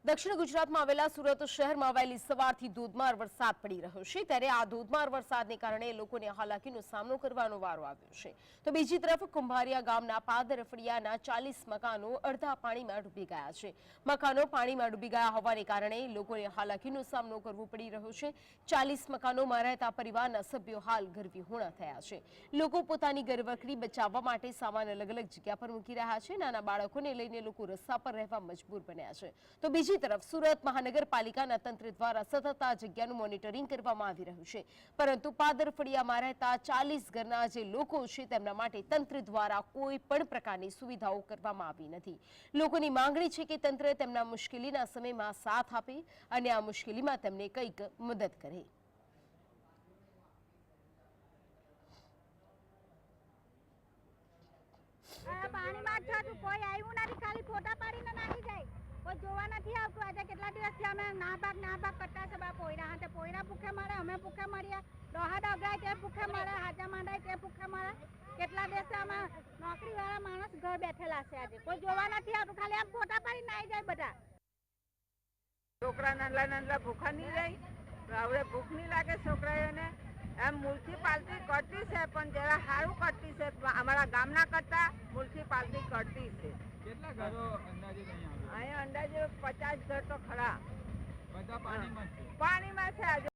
દક્ષિણ ગુજરાતમાં આવેલા સુરત શહેરમાં વહેલી સવારથી ધોધમાર વરસાદ પડી રહ્યો છે ત્યારે આ ધોધમાર વરસાદને કારણે લોકોને હાલાકીનો સામનો કરવાનો વારો આવ્યો છે તો બીજી તરફ કુંભારિયા ગામના પાદર ફળિયાના 40 મકાનો અડધા પાણીમાં ડૂબી ગયા છે। મકાનો પાણીમાં ડૂબી ગયા હોવાને કારણે લોકોને હાલાકીનો સામનો કરવો પડી રહ્યો છે। 40 મકાનોમાં રહેતા પરિવારના સભ્યો હાલ ઘરવિહોણા થયા છે। લોકો પોતાની ઘરવખરી બચાવવા માટે સામાન અલગ અલગ જગ્યા પર મૂકી રહ્યા છે। નાના બાળકોને લઈને લોકો રસ્તા પર રહેવા મજબૂર બન્યા છે તો બીજી तरफ सूरत महानगरपालिकाना तंत्र द्वारा सतत आ जग्याનું મોનિટરિંગ કરવામાં આવી રહ્યું છે પરંતુ પાદર ફળિયામાં રહેતા 40 ઘરના જે લોકો છે તેમના માટે તંત્ર દ્વારા કોઈ પણ પ્રકારની સુવિધાઓ કરવામાં આવી નથી। લોકોની માંગણી છે કે તંત્ર તેમના મુશ્કેલીના સમયમાં સાથ આપે અને આ મુશ્કેલીમાં તેમને કંઈક મદદ કરે। પાણીમાં છતું કોઈ આવ્યું નથી, ખાલી ફોટા પાડીને નાખી જાય, કોઈ જોવા નથી આવતું। આજે કેટલા દિવસથી અમે ના ભાગ કરતા છે બા પોયરા હાથે પોયરા ભૂખે મળે, અમે ભૂખે મળીએ, ડોહા ડોગરાય તે ભૂખે મળે, હાજા માંડાય તે ભૂખે મળે। કેટલા દિવસે અમે નોકરીવાળા માણસ ઘર બેઠેલા છે, આજે કોઈ જોવા નથી આવતું, ખાલી આમ ફોટા પાડીને આવી જાય બધા। છોકરા નાનલા નાનલા ભૂખા નહીં રહી, હવે ભૂખ નહીં લાગે છોકરાઓને। એમ મ્યુનિસિપાલિટી કરતી છે પણ જરા સારું કરતી છે, અમારા ગામના કરતા મ્યુનિસિપાલિટી કરતી છે। કેટલા ઘરો અંદાજે અહીંયા અંદાજે 50 ઘર તો ખરા, બધા પાણીમાં પાણીમાં છે। આજે